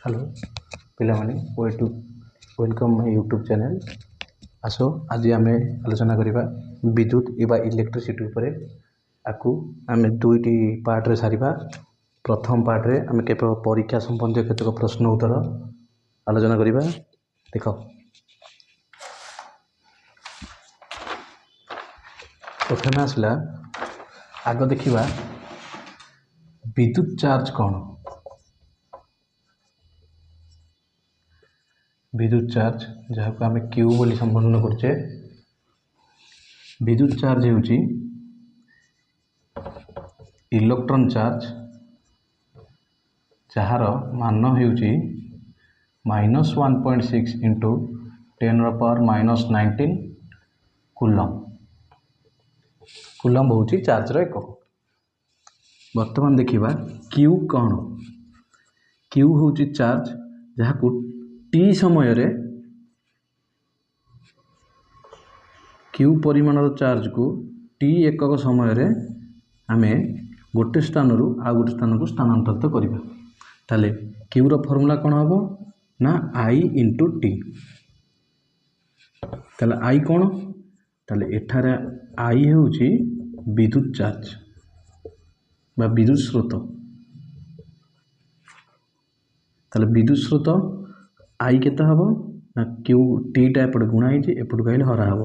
Hello पिलामाने welcome my YouTube channel. आसो आज आम आलोचना करवा विद्युत एवं इलेक्ट्रिसिटी उपरे। आपको आम दुईटी पार्ट्रे सारिबा। प्रथम पार्ट्रे आम केवल परीक्षा संबंधी केतक प्रश्न उत्तर आलोचना करवा। देख प्रथम आसला आग देखा विद्युत चार्ज कौन। विद्युत चार्ज जहाँ को आम क्यू बोली संबोधन करछे। विद्युत चार्ज होउची इलेक्ट्रॉन चार्ज जहार मान होउची -1.6 इंटू 10⁻⁻19 कूलम। कूलम होउची चार्ज रो एकक। वर्तमान देखिबा क्यू कौन। क्यू होउची चार्ज जहाँ को टी समय रे क्यू परिमाण चार्ज को टी एकक समय रे आमे गोटे स्थान रु आ गोटे स्थान को स्थानांतरित करिबा। ताले क्यू रो फार्मूला कोन हबो ना आई इंटू टी। ताले आई कोन ताले एठारे आई होउची विद्युत चार्ज बा विद्युत स्रोत। ताले विद्युत स्रोत आई केता हबो ना क्यू टी टा एपट गुणा होइछि एपट कहले हरा हबो।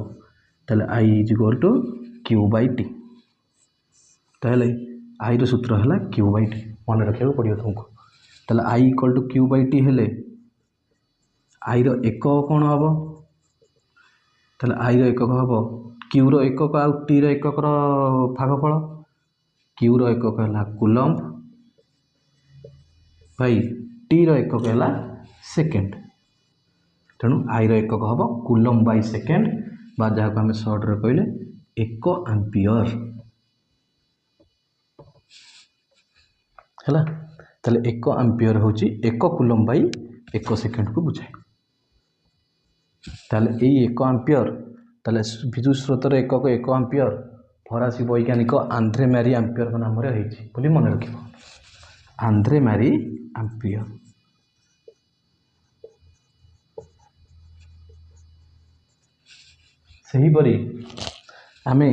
ताले I is equal to q by t. ताले आई रो सूत्र हला क्यू बाई टी मन रखियो पड़ियो तुमको। ताले I equal to q by t हेले आई रो एकक कोन हबो। ताले आई रो एकक हबो क्यू रो एकक आ टी रो एकक रो भागफल। क्यू रो एकक हला कूलम भाई टी रो एकक हला सेकेंड। तेणु आई रो एकक हबो कूलम बाई सेकेंड बा जहाँ को आम सर्ट रे कहले 1 एम्पियर है। ताले 1 एम्पियर होची 1 कूलम बाई 1 सेकेंड को बुझाए। ताले यही 1 एम्पियर ताले विद्युत स्रोत रे एकक 1 एम्पियर फरासी वैज्ञानिक आंद्रे मैरी एम्पियर का नाम रे होइछि बोली मन रखिबो। Andre Marie ampere. सही परी आमे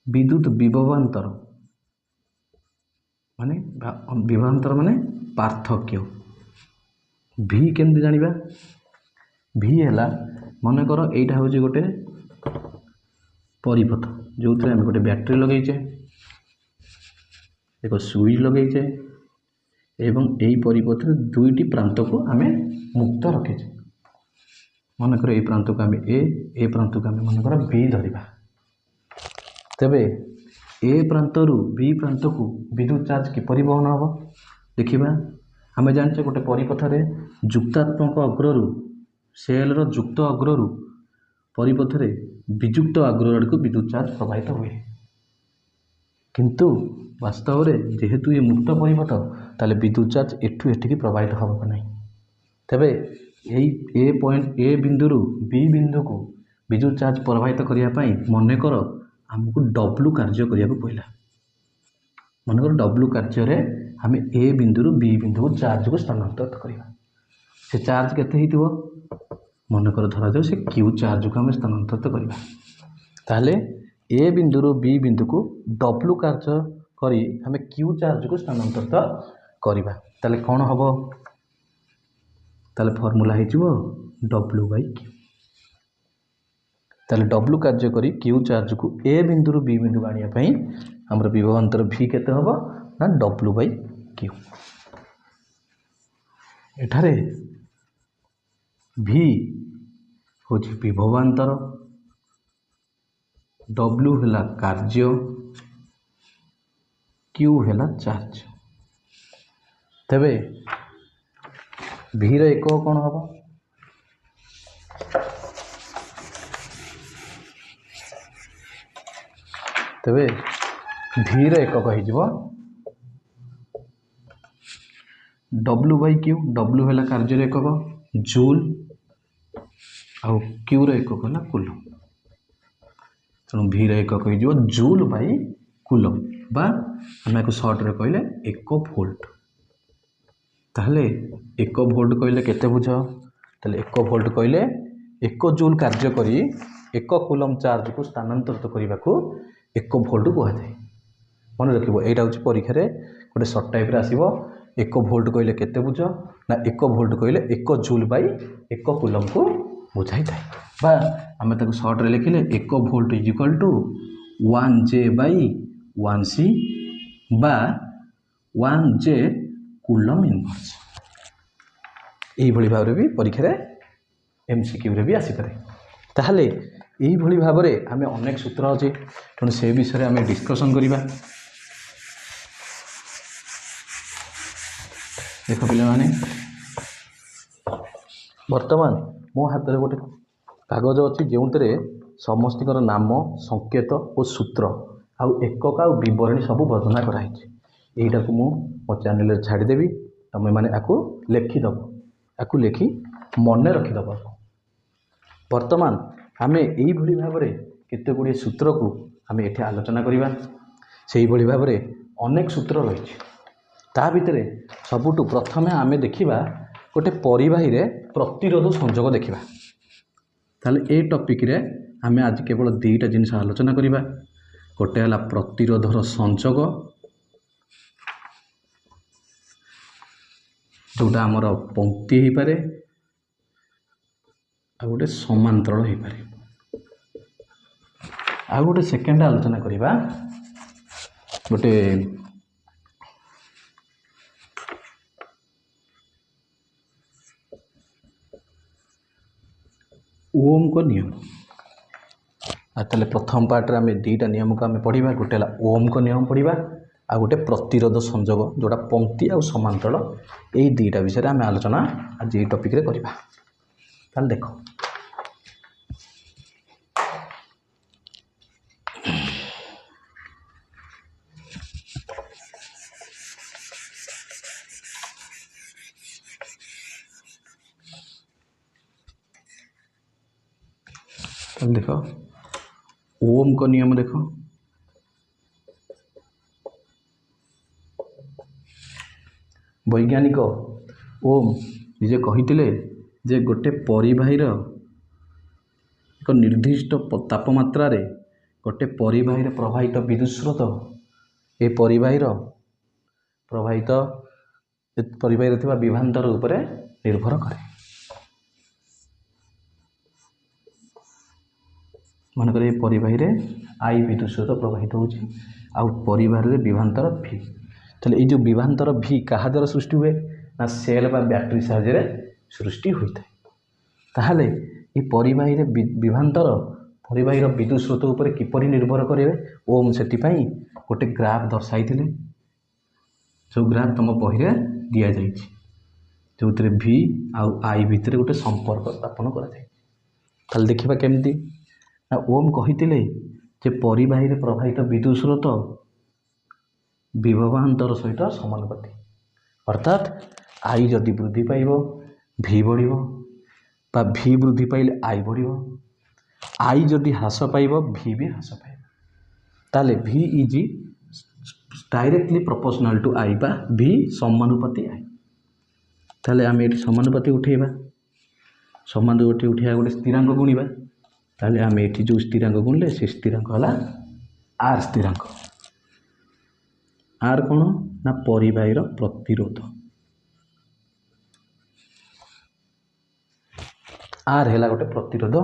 विद्युत विभवांतर माने विभवांतर माने पार्थक्य भी केमती जानिबा। भी हैला मन कर एटा होची गोटे परिपथ जो थे आम गोटे बैटरी लगेचे एक स्विच लगेचे एवं यही परिपथ रे दुईटी प्रांत को आमे मुक्त रखेचे। मन कर ए प्रांत को आम ए प्रांत को आम मन कर बी धरिबा। तेबे ए प्रांत रु बी प्रांत को विद्युत चार्ज किपरि वहन हबो देखिबा। आम जानचे गोटे परिपथ रे युक्तात्मक अग्र रु सेल रो युक्त अग्र रु परिपथ रे विजुक्त अग्र आड़ को विद्युत चार्ज प्रवाहित हुए। किंतु वास्तव रे जेहेतु ये मुक्त परिपथ ताले विद्युत चार्ज एठू एठिकी प्रवाहित हबो नहीं। तेबे ए पॉइंट ए बिंदु रु बी बिंदु को विद्युत चार्ज प्रवाहित करिया पई मने कर हमको डब्ल्यू कार्य करिया को पइला। मन कर डब्ल्यू कार्य रे हम ए बिंदु रु बी बिंदु को चार्ज को स्थानांतरित करिवा। से चार्ज केते हितिबो मन कर धरा जाऊ से क्यू चार्ज को हम स्थानांतरित करिवा। ताले ए बिंदु रु बी बिंदु को डब्ल्यू कार्य करी हम क्यू चार्ज को स्थानांतरित करिवा। ताले कोन हबो ताले फार्मूला हिजिबो डब्ल्यू बाई क्यू। ताले डब्ल्यू कार्य करी क्यू चार्ज को ए बिंदु रु बी बिंदु आनिया पई हमर विभवांतर भी केते हबो ना डब्ल्यू बाई क्यू। एठारे भी होची विभवांतर डब्ल्यू हैला कार्य क्यू हैला चार्ज। तेबे भी रो एकक कोन हबो तेबे भी रो एकक हिजिबो डब्ल्यू बाई क्यू। डब्ल्यू हैला कार्य रो एकक जूल आ क्यू रो एकक हैला कूलम। तेणु भी रो एकक हिजिबो जूल बाई कूलम। बा आम को सर्ट रे कहले 1 वोल्ट। ताहले 1 वोल्ट कहले केते बुझ, ताहले 1 वोल्ट कहले 1 जूल कार्य करी 1 कूलम चार्ज को स्थानांतरित करने को 1 वोल्ट कह जाए। मन रखिए यहाँ हूँ परीक्षा रे गोटे सर्ट टाइप आसो 1 वोल्ट कहले केते बुझ ना 1 वोल्ट कहले 1 जूल बाई 1 कूलम को बुझाई थाए। बा आम ताको सर्ट रे लिखिले 1 volt is equal to 1 J by 1 C बा 1 जे कूलम इनवर्स। यही भाव में भी परीक्षा रे एमसीक्यू रे भी आसीपे। ताहले यही भाव में आम अनेक सूत्र अच्छे तेणु से विषय आम डिस्कसन करवा। देख पे बर्तमान मो हाथ में गोटे कागज अच्छी जो समस्त नाम संकेत और सूत्र आउ एकक आउ विवरणी सब वर्णना कराई। यहीटा को मो चैनल छाड़देवी तुम मैंने आपको लिखिदब, आपको लिखि मन रखिदब। वर्तमान आम यही भाव में केते गुड़े सूत्र को आम ये आलोचना करवा। से भाव में अनेक सूत्र रही ता भितर सबुठु प्रथम आम देखा गोटे परिवाही रे प्रतिरोध संजोग देखा। ताले ए टॉपिक रे आम आज केवल 2टा जिनिस आलोचना करवा। गोटे है प्रतिरोधर संजोग जोटा आमर पंक्ति हो पारे आ गोटे समांतराल हो पारे। आ गोटे सेकेंड आलोचना करवा गोटे ओम को नियम। ताले प्रथम पार्ट रे आम 2टा नियम को आम पढ़ा। गोटे है ओम को नियम पढ़ा आ गोटे प्रतिरोध संजोग जोड़ा पंक्ति आ समांतराल। यही 2टा विषय आम आलोचना आज ये टॉपिक रे करवा। ताले देख देख ओम को नियम देख। वैज्ञानिक ओम निजे कहिथिले जे गोटे परिवाहीर एक निर्दिष्ट तापमात्रा रे गोटे परिवाही प्रवाहित विद्युत स्रोत ए परिवाहीर प्रवाहित परिवाही विभांतर उपरे निर्भर करे। मनकर ये परिवाही रे आई विद्युत स्रोत प्रवाहित होउची आ परिवार रे विभांतर भी। ताले ये जो विभांतर भी कहा द्वारा सृष्टि हुए ना सेल बा बैटरी साहाय्य सृष्टि होता है। ताहले ये परिवाही रे विभांतर परिवाही विद्युत स्रोत उपरे किपरि निर्भर करेंगे ओम से गोटे ग्राफ दर्शाई जो ग्राफ तुम बही रे दिया जाइछि जो भी आउ आई भितर गोटे संपर्क स्थापन कर। देखा केमती ना ओम कहिथिले जे परिवाही रे प्रवाहित विद्युत स्रोत विभवांतर सहित समानुपाती। अर्थात आई जदि वृद्धि पाइब भी बढ़िबो बा भी वृद्धि पाइले आई बढ़िबो, आई जदि ह्रास पाइब भी भी ह्रास पाइब। ताले भी इज डायरेक्टली प्रोपोर्शनल टू आई बा भी समानुपाती आई। ताले आम ये समानुपाती उठेबा, समानुपाती उठेबा गोटे स्थिरांक गुणिबा। ताले आम ये जो स्थिरांक गुणले से स्थिरांक है आर स्थिरांक। आर कौन ना परिवाहीर प्रतिरोध। आर है गोटे प्रतिरोध,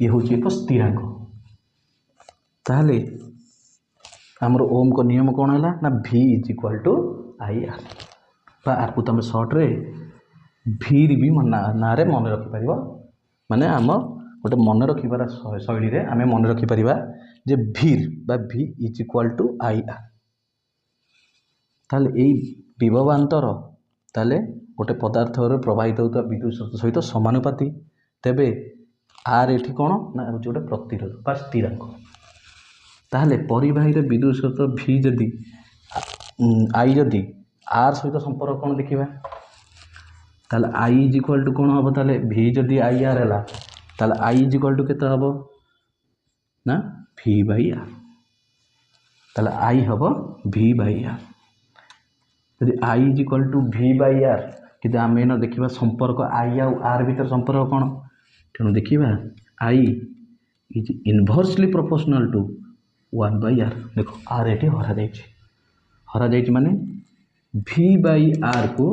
ये हूँ एक स्थिरांक। ताहले आमर ओम को नियम कौन है ना भी is equal to I R बा आपको तुम सर्ट रे भीर भी ना रे मन रखिपर। माने आम गोटे मन रखिबार शैली रे आम मन रखिपर जे भीर बा भी is equal to I R. ताले यही विभवांतर ताले गोटे पदार्थ प्रवाहित होता विद्युत स्रोत सहित समानुपाती। तेबे आर एठी कौन ना गोटे प्रतिरोध बा स्थिरांक। ताहले परिवाही रे विद्युत स्रोत भी जदि आई जदि आर सहित संपर्क कौन देखिबा ताले आई इज इक्वल टू कौन हम। ताले भी जदि आई आर है ताले आई इज इक्वल टू केते हम ना भी बाई आर। ताले आई हम v/r यदि आई इज इक्वल टू v/r कि आम एन देखा संपर्क आई आउ आर भीतर संपर्क कौन तेणु देखा I is इनभर्सली proportional to 1/r देखो आर ये हरा जाइए माने v/r को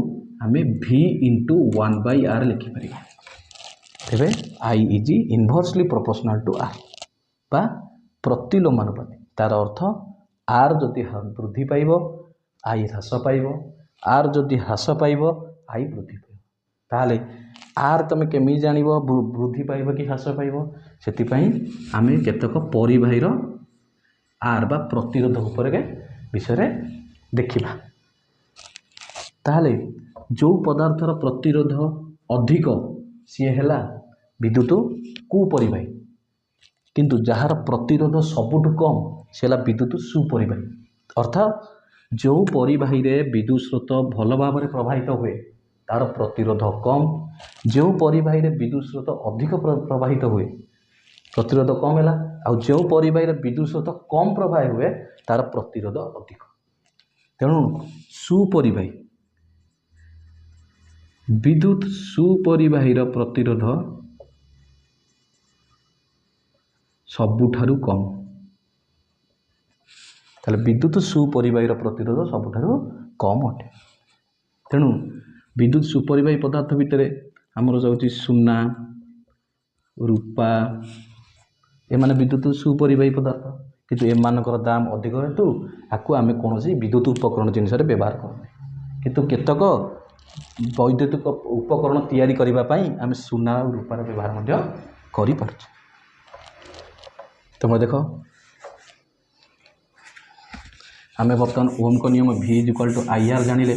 आम v इंटू 1/r लिखिपर तेरे I is इनभर्सली proportional to are बा प्रतिलोमानुपाती तार अर्थ आर जदि वृद्धि पाइब आई ह्रास पाइब आर जदि ह्रास पाइब आई वृद्धि पाइब ताहले आर तुम केमी जान वृद्धि पाइब कि ह्रास पाइब से आम केतक परिबाहीर आर बा प्रतिरोध उपर विषय देखा ताहले जो पदार्थर प्रतिरोध अधिक सी है विद्युत कुपरिबाही किंतु जार प्रतिरोध सबुठ कम सी है विद्युत सुपरिबाही अर्थात जो परिबाही रे विद्युत स्रोत भल भाव में प्रभावित हुए तार प्रतिरोध कम जो परिबाही रे विद्युत स्रोत अधिक प्रभावित हुए प्रतिरोध कम है आ जो परिबाही रे विद्युत स्रोत कम प्रभावित हुए तार प्रतिरोध अधिक तेणु सुपरिबाही विद्युत सुपरिबाही प्रतिरोध सबुठारु कम ताले विद्युत सुपरिबाही प्रतिरोध सबुठारु कम अटे तेणु विद्युत सुपरिबाही पदार्थ भितर आमर जाऊँगी सुना रूपा एमाने विद्युत सुपरिबाही पदार्थ किंतु एमानकर दाम अधिक हेतु आपको आम कौन विद्युत उपकरण जिनस व्यवहार करना किंतु केतक वैद्युतिक उपकरण तैयारी करने आम सुना और रूपार व्यवहार कर तुम देख आम बर्तमान ओम को नियम v is equal to IR जानिले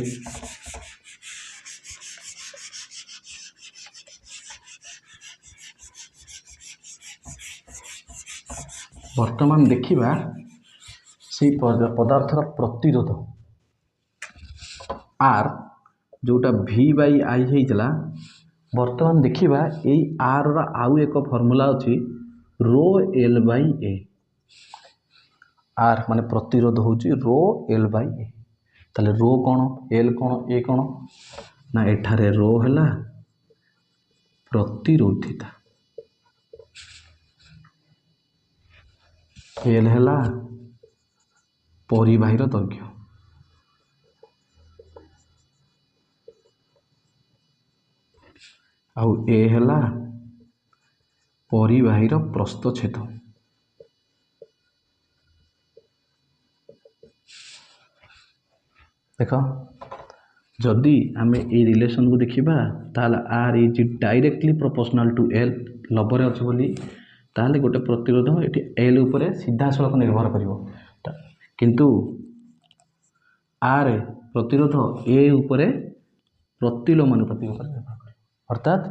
बर्तमान देखिबा से पदार्थर प्रतिरोध R जोटा v/i होइतला बर्तमान देखिबा एई R रा आउ एक फॉर्मूला अछि रो L/A आर माने प्रतिरोध होची रो L/A ताले रो कौन एल कौन ए कौन ना एठारे रो हैला प्रतिरोधिता एल हैला परिबाहीर दैर्घ्य आउ ए हैला परिबाहीर प्रस्थच्छेद देख जदि आम ए रिलेशन को देखा ताल R is directly proportional to l लबरे अच्छे बोली ताहले गोटे प्रतिरोध ये एल उपर सीधा सड़क निर्भर कर किंतु आर प्रतिरोध ए उपर प्रतिलोमानुपाती निर्भर कर अर्थात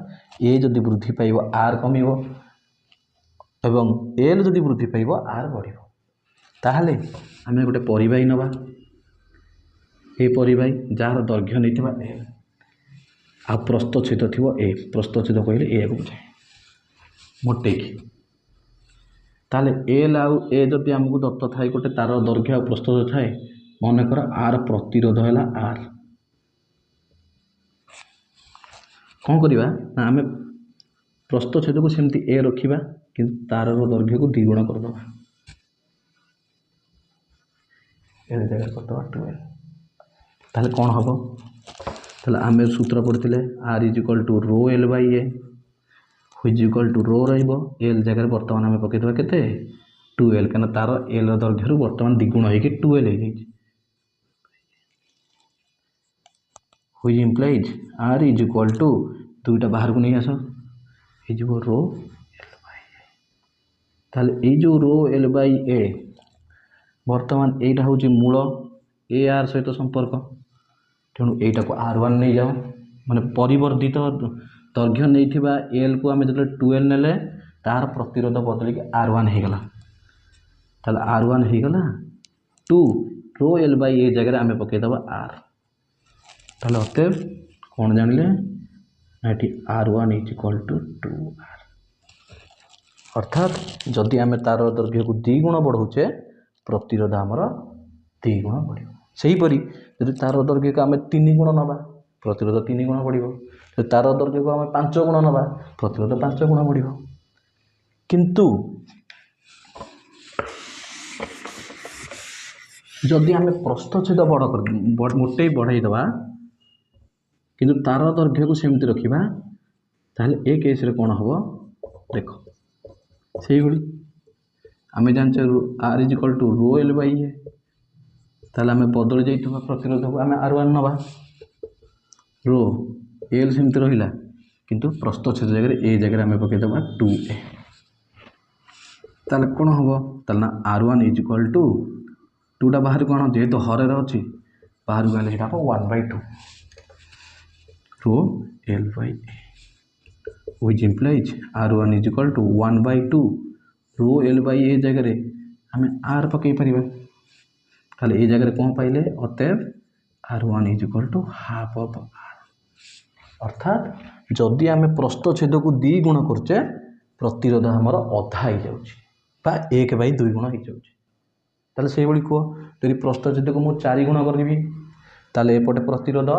ए जदि वृद्धि पाइब आर कमिब एवं एल जदि वृद्धि पाइब आर बढ़ ताहले आम गोटे परिबाही नवा ए परिबाही जार दैर्घ्य नहीं ए आ प्रस्थच्छेद थी ए प्रस्थच्छेद कहले ए को बुझाए मोटेक ताले एल आउ ए जदि आमको दत्त थाए गोटे तार दैर्घ्य आ प्रस्थच्छेद थाए मनकर आर प्रतिरोध है आर कौन करवा ना आम प्रस्थच्छेद को सेमती ए रखा कि तार दैर्घ्य को द्विगुण करदे जगह करदे 12 ताले कौन हम ताले आम सूत्र पढ़ते R is equal to rho L/A हुई is equal to rho L जगह बर्तमान आम पकईदे के 2L क्या तार एल दैर्घ्य बर्तमान द्विगुण हो 2L हुई implies R is equal to दुईटा बाहर को नहीं आस रो L/A ताले ये जो रो L/A बर्तमान यहाँ हूँ मूल ए आर सहित संपर्क तेणु यटा को R1 नहीं जाओ माने परिवर्धित दैर्घ्य नहीं एल को आम जो 2L नेले तार प्रतिरोध बदल के R1 होगला ताले R1 होगला 2 रो L/A जगह आम पकईदे आर ताले अतएव कौन जानिले ये R1 is equal to 2R अर्थात जदि आम तार दैर्घ्य को 2 गुण बढ़ाऊे प्रतिरोध आमर 2 गुण बढ़ सेहीपरि यदि तार दैर्घ्य को आम 3 गुण नवा प्रतिरोध 3 गुण बढ़ तार दैर्घ्य को आम 5 गुण नवा प्रतिरोध 5 गुण बढ़ किंतु जदि आम प्रस्थछेद बड़ मोटे बढ़ाई दवा किंतु तार दैर्घ्य को सेमती रखा ताहले ए केस रे कौन हम देख से आम जानते R is equal to rho l by a ताहले आम बदल जाइए प्रतिरोध को आम R1 नवा रो एल सेमती रहा किंतु प्रस्थछेद जगह ए जगह आम पकईदे 2a ताहले कौन हम ताहले R1 इज इक्वल टू 2टा बाहर कौन जेहेतु हर अच्छी बाहर को आने 1/2 rho l by a which implies R1 is equal to 1/2 rho l by a जगह आम आर पकई पार ताहले ए जगह कौन पाइले अतएव R1 is equal to half of R अर्थात जदि आम प्रस्थछेद को 2 गुण करचे प्रतिरोध आमर अधा हो जाऊँगा 1/2 गुण हो जाऊँगा से कह यदि प्रस्थछेद को मुझे 4 गुण करी ताले एपटे प्रतिरोध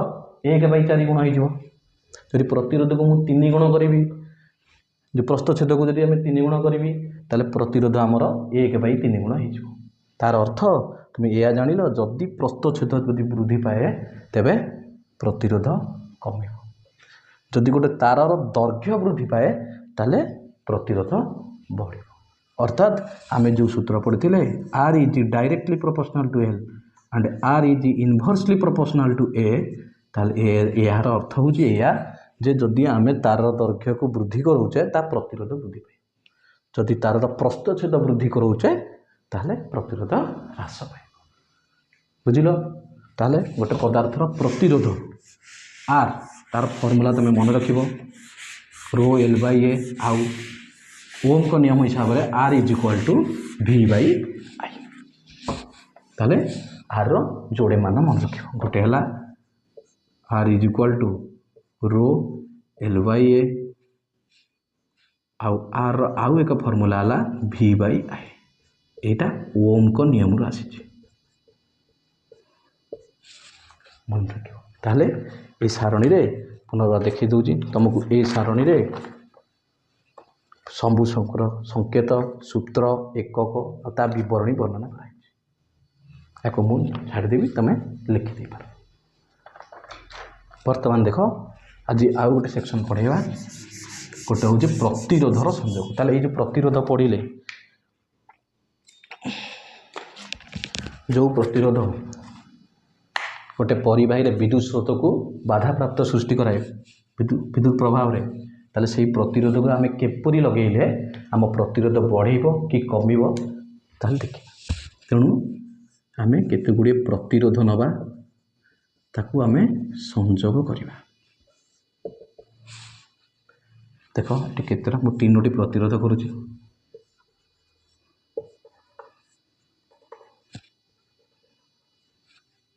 1/4 गुण हो यदि प्रतिरोध को मुझे 3 गुण करी जो प्रस्थछेद को जब आम 3 गुण करी ताले प्रतिरोध आमर 1/3 गुण हो तार अर्थ तुम या जान जदि प्रस्थछेद यदि वृद्धि पाए तेबे प्रतिरोध कम जदि गोटे तारर दैर्घ्य वृद्धि पाए ताले प्रतिरोध बढ़ अर्थात आम जो सूत्र पढ़ी R is directly proportional to L and R is inversely proportional to A ताले यार अर्थ हूँ जे जदि आम तार दैर्घ्य को वृद्धि कराऊे ता प्रतिरोध वृद्धि पाए जदि तार प्रस्थछेद वृद्धि कराऊे ताहले प्रतिरोध ह्रास पाए बुझिल ताहले गोटे पदार्थर प्रतिरोध R तार फर्मूला तुम मन रख रो एल बाई ए आउ ओम को नियम हिसाब से R is equal to V by I ताहले R रो जोड़े मान मन रख गोटे है R is equal to rho l by a आउ R आउ एक फर्मूला है V बाई आई एटा ओम को नियम रू आसी मन रख ताहले ए सारणी रे पुनर्बार देखी दूची तुमको ए सारणी रे शंभु संकेत सूत्र एकक और बरणी वर्णना कराई मुझे छाड़देवी तुम्हें लिखिदे पार बर्तमान देख आज आउ गोटे सेक्शन पढ़ेगा गोटे हूँ प्रतिरोधर संयोग ताले ये प्रतिरोध पढ़िले जो प्रतिरोध गोटे परिवाही विद्युत स्रोत को बाधा प्राप्त सृष्टि कराए विद्युत प्रभाव रे ताले से प्रतिरोध को आम केपरी लगेले आम प्रतिरोध बढ़ेब कि कमिब ताले देखिए तेणु आम केते गुड़े प्रतिरोध नवा ताकू आम संयोग करवा देख ये केतरा मु 3टी प्रतिरोध करुँची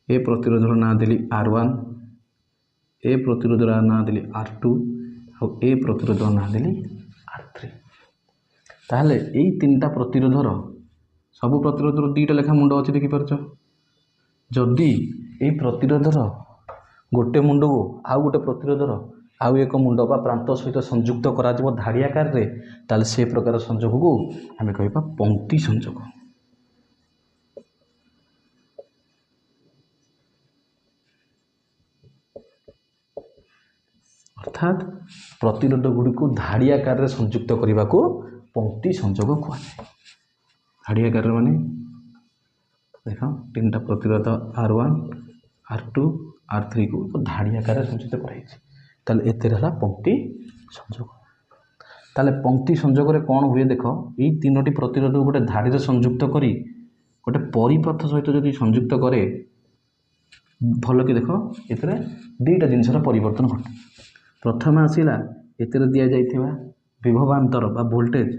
ए प्रतिरोधर ना देली R1 ए प्रतिरोधर ना देली R2 और ए प्रतिरोधर ना देली R3 ताहले यही 3टा प्रतिरोधर सबु प्रतिरोधर 2टा लेखा मुंड अच्छी देखिपार जदि ये प्रतिरोधर गोटे मुंड को आउ गोटे प्रतिरोधर आउ एक मुंड बा प्रांत सहित संयुक्त करा धाड़ियाकार रे ताले से प्रकार संयोग को आम कह पंक्ति संयोग अर्थात प्रतिरोध गुड़ी को धाड़ियाकार रे संयुक्त करने को पंक्ति संयोग कहुए धाड़ियाकार माने देख 3टा प्रतिरोध R1 R2 R3 को धाड़ियाकार संयुक्त कराई एतेरला पंक्ति संयोग ताले पंक्ति संयोग रे कौन हुए देख ये 3टी प्रतिरोध गोटे धाड़ी रे संयुक्त करी गोटे परिपथ सहित जदि संयुक्त करे भल कि देख एतरे 2टा जिनसर परिवर्तन घटे प्रथम आसला एतिर दि जाइथिबा विभवांतर बा वोल्टेज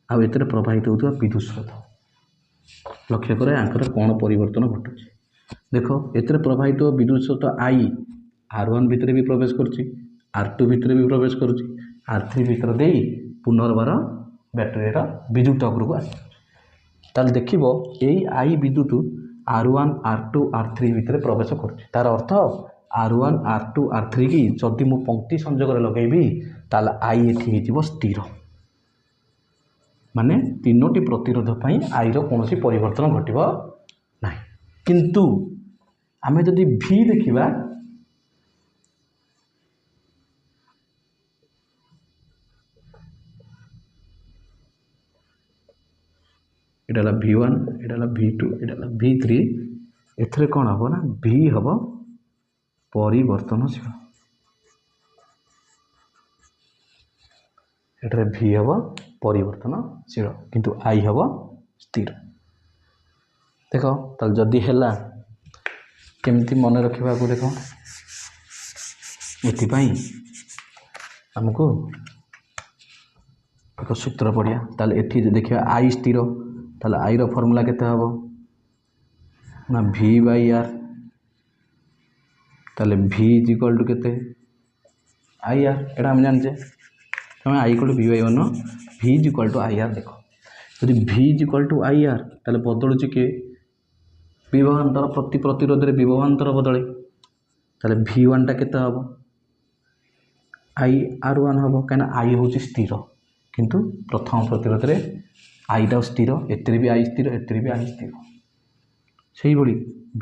आ एतिर प्रवाहित होता विद्युत स्रोत लक्ष्य करे आंकर कौन परिवर्तन घटुଛି देख एतिर प्रवाहित विद्युत स्रोत I R1 भितर भी प्रवेश करुछि R2 भितर भी प्रवेश करुछि R3 भितर दे पुनर्बार बैटेरी विद्युत अग्र को आस ताल देखिबो एई आई विद्युत R1 R2 R3 भितर प्रवेश करुछि तार अर्थ R1 R2 R3 की जदि मु पंक्ति संजोग लगेबी ताल आई एठी हेजिबो स्थिर माने तीनोटी प्रतिरोध पई आई रो कोनोसी परिवर्तन घटिबो नाही किंतु आमे जदि V देखिबा एटा ला V1 एटा ला V2 एटा ला V3 एथरे कोन हबो ना V हबो परिवर्तनशील एटरे V हबो परिवर्तनशील किंतु I हबो स्थिर देखो ताल जदि हेला केमती मन रखिबा को देखो एथि पई हमको एक सूत्र पढ़िया ताले एठी देखिया I स्थिर ताले I रो फार्मूला केते हबो ना V/R ताले V इक्वल टू केते IR एटा हम जानचे तमे I equal to V/1 V equal to IR देखो यदि V इक्वल टू IR ताले बदलुची के विभवांतर प्रति प्रतिरोध रे विभवांतर बदले ताले V1 टा केते हबो IR1 हबो काना I होची स्थिर किंतु प्रथम प्रतिरोध रे I टा स्थिर एतरे भी I स्थिर एतरे भी I स्थिर सेही बडी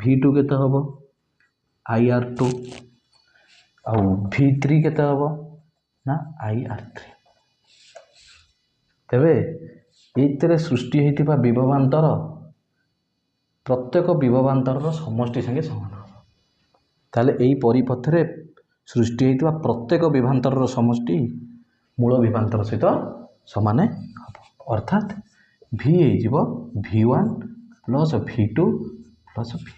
V2 केते हबो IR2 आ V3 केते हबो ना IR3 तबे एतरे सृष्टि हेतिबा विभवांतर प्रत्येक विभवांतर समष्टि संगे समान हबो ताले एई परिपथ रे सृष्टि हेतिबा प्रत्येक विभवांतर समष्टि मूल विभवांतर सहित समान हबो अर्थात V हेजिबो V1 plus V2 plus V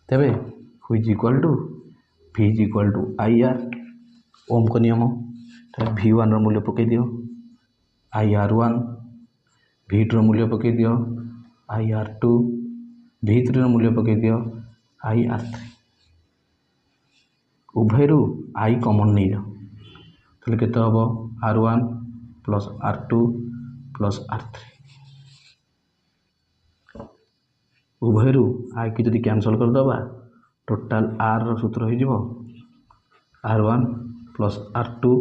तबे which equal to V equal to IR Ohm को नियम तबे V1 रो मूल्य पके दियो IR1 V2 रो मूल्य पके दियो IR2 V3 रो मूल्य पके दियो IR3 उभयरु I कॉमन नहीं जाओ तले केते हबो R1 plus R2 plus R3 उभयरु I की जदि कैंसल कर दबा टोटल R रो सूत्र हो जिवो R1 plus R2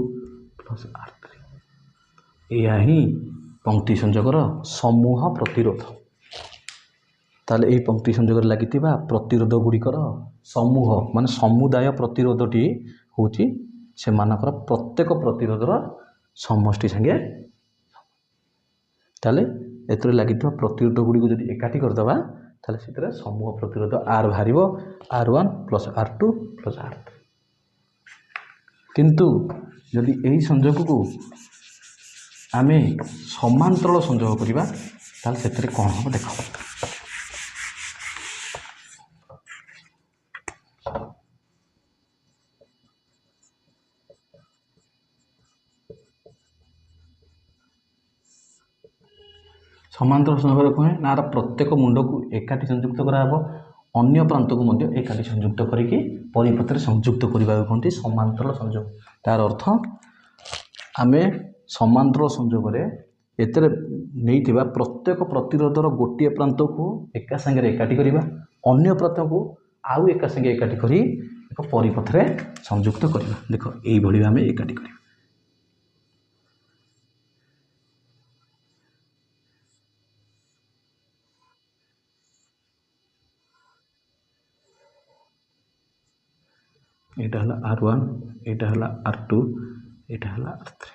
plus R3 एया ही पंक्ति संयोगर समूह प्रतिरोध ताले एई पंक्ति संयोगर लागितिबा प्रतिरोध गुड़िकर समूह माने समुदाय प्रतिरोधटी होची से मानकर प्रत्येक प्रतिरोधर समष्टि संगे ताले एतरे लागितिबा प्रतिरोध गुडी को जदि एकाठी कर दबा ताले सेतरे समूह प्रतिरोध R बाहरिबो R1 plus R2 plus R3 किंतु जदि एई संयोग को आमे समांतराल संयोग करिबा ताले सेतरे कोन हो देखो समांतर संयोग कहे ना प्रत्येक मुंड को एकाठी संयुक्त कराबो अन्य प्रांत को मध्य एकाठी संयुक्त करिकी परिपथ रे संयुक्त करबा कहंती समांतर संयोग तार अर्थ आमे समांतर संयोग रे एतरे नैथिबा प्रत्येक प्रतिरोधर गोटे प्रांत को एका संगे एकाठी करिबा अन्य प्रांत को आउ एका संगे एकाठी करी एक परिपथ रे संयुक्त करिबा देखो एई भली आमे एकाठी करिबा एटा हला R1 एटा हला R2 एटा हला R3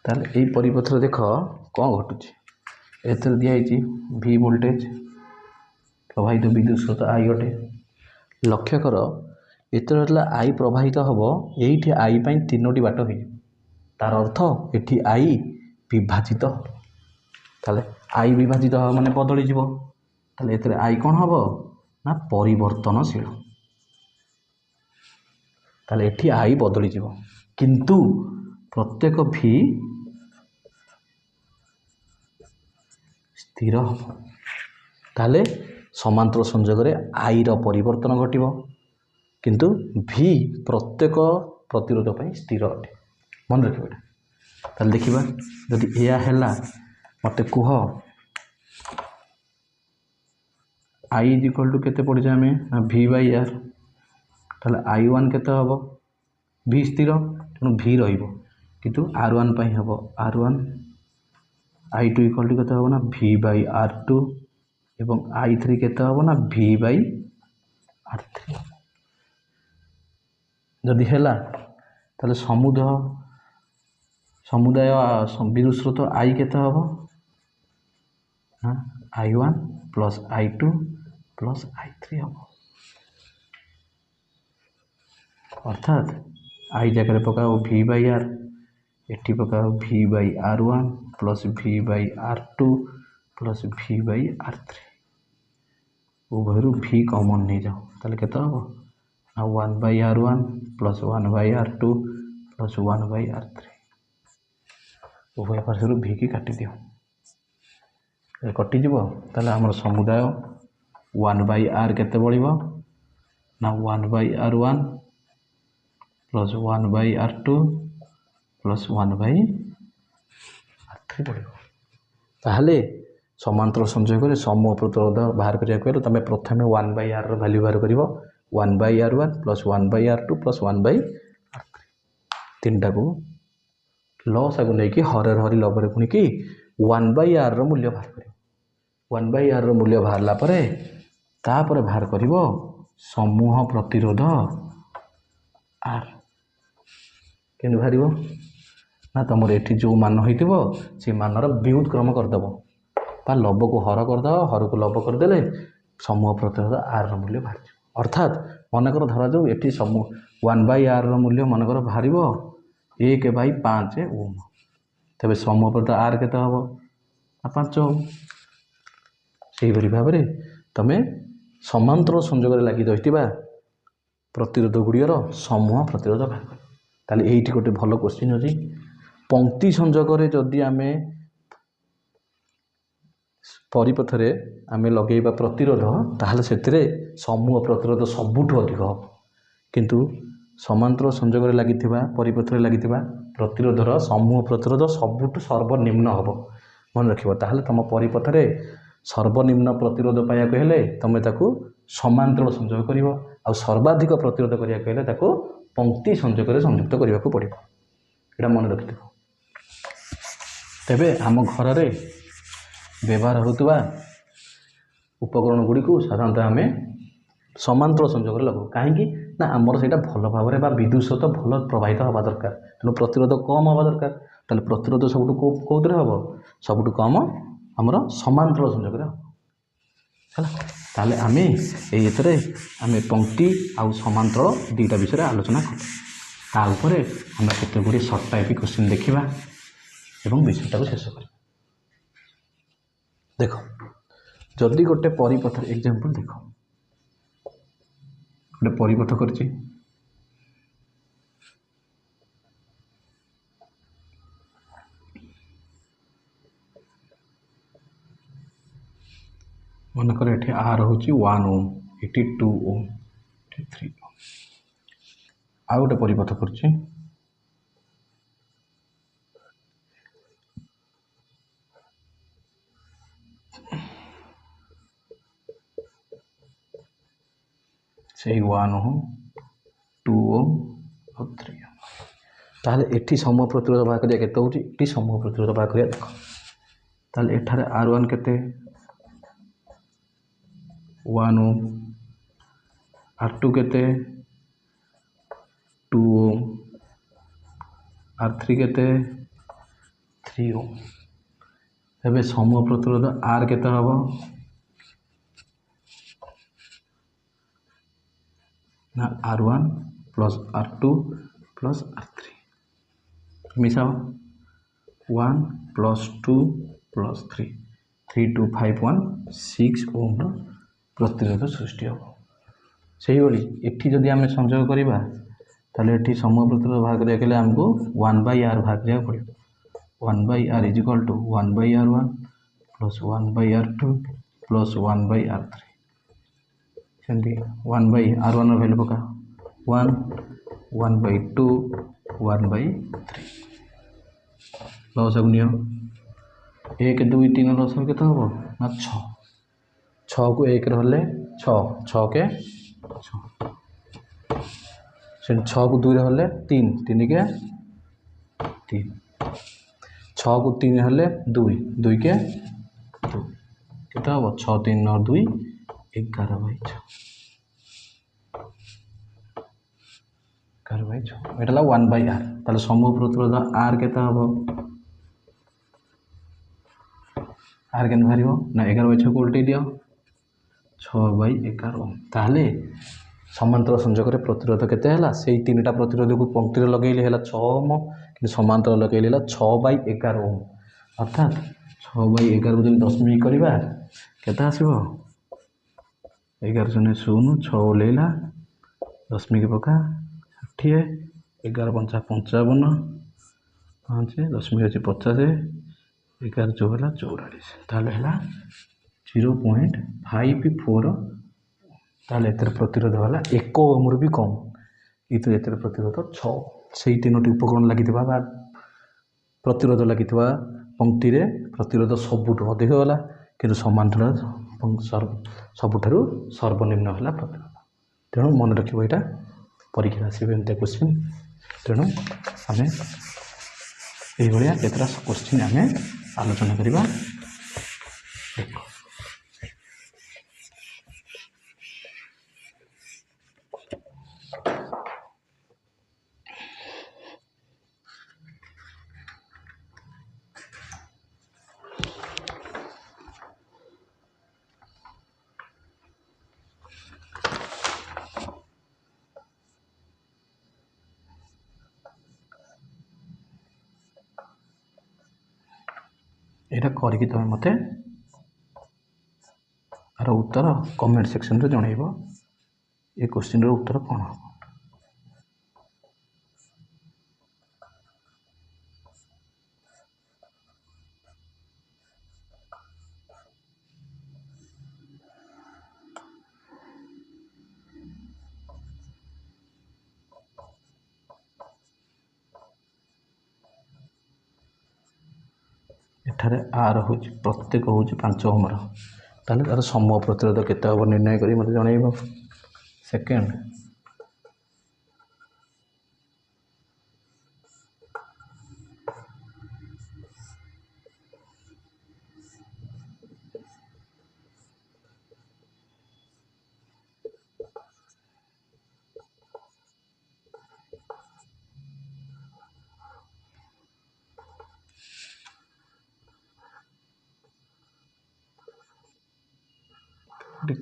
ताले एई परिपथ रे देखो कोन घटुची एथरे दिया हिची V वोल्टेज प्रवाहित विद्युत स्रोत I अटे लक्ष्य कर एथरे हला I प्रवाहित हबो एइठी I पई तीनोटी बाट होई तार अर्थ एठी I विभाजित ताले I विभाजित माने बदली जीवो ताले एथरे I कोन हबो ना परिवर्तनशील ताले एठी I बदली जीवो किंतु प्रत्येक V स्थिर हबो ताले समांतर संयोग रे I रो परिवर्तन घटिबो किंतु V प्रत्येक प्रतिरोध पर स्थिर अटे मन रखिए ताल देखा जदि या है मत कह I इज इक्वल टू केते पढ़े आम V बाई आर ताल I1 केते हम V स्थिर तेणु V रु R1 हम R1 I2 इक्वल टू केते हम ना V बाई R2 एवं I3 केते हम ना V बाई R3 जदि है ताले समुदाय विद्युत स्रोत I केते हम ना I1 plus I2 plus I3 हम अर्थात I जगह पकाओ V बाई R एटी पकाओ V by R1 plus V by R2 plus V by R3 उभय V कॉमन नहीं जाओ ताले केते हम 1 by R1 plus 1 by R2 plus 1 by R3 उभय पार्श्व V की काटी दियो कटिज ताले आमर समुदाय 1 बाई R केते बळिबो ना 1 by R1 plus 1 by R2 plus 1 by R3 बळिबो ताहले समांतर संयोग करे समूह प्रतिरोध बाहर करिया कहले तमे प्रथमे 1 बाई R रो वैल्यू बाहर करिवो 1 by R1 plus 1 by R2 plus 1 by R3 तीनटा को लॉस आगु नहीं कि हर हरि लबर पुणी कि 1 बाई R रो मूल्य बाहर करिवो 1 बाई R रो मूल्य बाहरला परे तापर बाहर करिवो समूह प्रतिरोध R केन बाहरिवो ना तुम एठी जो मान होइतिबो से मानर व्युत्क्रम करदेव बा लब को हर करदेव हर को लब करदेले समूह प्रतिरोध R रो मूल्य बाहर अर्थात मनकर धरा जाऊ एठी समूह 1 बाई R रो मूल्य मनकर बाहरिवो 1 बाई 5 ओम तबे समूह प्रतिरोध R केते हबो 5 ओम सेही भरी भाव रे तमे समांतर संयोग रे लागि रहितिबा प्रतिरोध गुड़ियर समूह प्रतिरोध बाहर कर ताले एठी गोटे भलो क्वेश्चन अछि पंक्ति संयोग रे जदि आमे परिपथ रे आमे लगेइबा प्रतिरोध ताहले सेतिरे समूह प्रतिरोध सबुठु अधिक हो किंतु समांतर संयोग रे लागिथिबा परिपथ रे लागिथिबा प्रतिरोधर समूह प्रतिरोध सबुठु सर्वनिम्न होबो मन रखिबो ताहले तम परिपथ रे सर्वनिम्न प्रतिरोध पाया कहले तमे ताकू समांतर संयोग करिवो आ सर्वाधिक प्रतिरोध करिया कहले ताकू पंक्ति संयोग रे संयुक्त करिया को पड़िबो एटा मन रखिथिबो तेबे आम घर रे व्यवहार होतुबा उपकरण गुड़ी को साधारणतः आम समांतर संयोग लगू कहीं ना आमर से भल भाव में विद्युत स्रोत भल प्रवाहित हवा दरकार तेणु प्रतिरोध कम हवा दरकार ताले प्रतिरोध सब कौन हम सब कम आमर समांतर संयोग है आम ये आम पंक्ति आउ समांतर दुईटा विषय आलोचना कर आम केते गुड़ी सर्ट टाइप क्वेश्चन देखा एवं विषयटा को शेष कर देख जदि गोटे परिपथ एग्जांपल देख गोटे परिपथ करछि मनकर एठी आर होछि 1 ओम एठी 2 ओम एठी 3 ओम आ गोटे परिपथ करछि से 1 ओम 2 ओम और 3 ओम ताहले एठी समूह प्रतिरोध बाहर करिया केते होछि एठी समूह प्रतिरोध बाहर करिया देख ताहले एठारे R1 केते 1 ओम R2 केते 2 ओम R3 केते 3 ओम एबे समूह प्रतिरोध R केते हबो ना R1 plus R2 plus R3 मिसाओ 1 plus 2 plus 3 3 2 5 1 6 ओम प्रतिरोध सृष्टि हम से एठी जदि आम संयोग करवा ताले एठी समूह प्रतिरोध बाहर करिया गेले हमको 1 बाई R बाहर करिया पड़िबो 1 by R is equal to 1 by R1 plus 1 by R2 plus 1 by R3 सेमती 1 बाई R1 वैल्यू पका 1 1/2 1/3 लसागु नियो 1 2 3 लसागु केते हबो ना 6 6 को 1 रहले 6 6 के 6 से 6 को 2 रहले 3 3 के 3 6 को 3 रहले 2 2 के 2 केते हबो 6 3 9 2 11/6 11/6 एटा 1/r ताले समूह प्रतिरोध r केते हबो r केन भारिबो ना 11/6 को उल्टी दियो 6/11 ओम ताले समांतर संयोग रे प्रतिरोध केते हला सेही तीनटा प्रतिरोध को पंक्ति रे लगेइले हला 6 ओम कि समांतर लगेइले हला 6/11 ओम अर्थात 6/11 को जब दशमिक करबा केते आसीबो 11 जने 0 6 लेला दशमिक पका 60 11 5 55 5 दशमिक अछि 50 11 चौहला 44 ताले हला 0.54 ताले एतर प्रतिरोध वाला 1 ओम भी कम इतो एतर प्रतिरोध 6 सेही तीनोटी उपकरण लागितबा बा प्रतिरोध लागितबा पंक्ति रे प्रतिरोध सबुठ अधिक होला किंतु समांतर सबुठारु सर्वनिम्न होला प्रतिरोध तेणु मन रखिबो एटा परीक्षा आसीबे एंते क्वेश्चन तेणु आमे एही भलिया केतरा क्वेश्चन आमे आलोचना करिबा देखो एटा करिकि तमे मते आर उत्तर कमेंट सेक्शन रे जणाइबो ए क्वेश्चन रो उत्तर कोन हो एठारे आर हो प्रत्येक हो 5 ओम रो ताले तार समूह प्रतिरोध केते हबो निर्णय करी मते जणाइबो सेकंड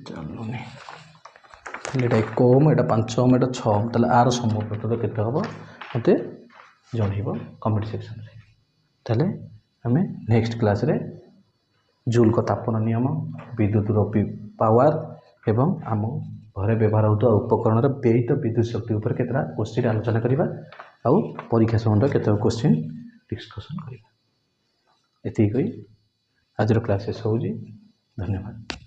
चलुनी एटा 1 ओम एटा 5 ओम एटा 6 ओम ताले आर समूह प्रतिरोध केते हबो मते जणाइबो कमेंट सेक्शन रे ताले हमें नेक्स्ट क्लास रे जूल को तापन नियम विद्युत रो पावर एवं आम घरे व्यवहार होता उपकरण व्ययित विद्युत शक्ति उपर केतरा क्वेश्चन आलोचना करिबा आउ परीक्षा संबंध केते क्वेश्चन डिस्कशन करिबा एति कहि आज रो क्लास शेष होउजी धन्यवाद।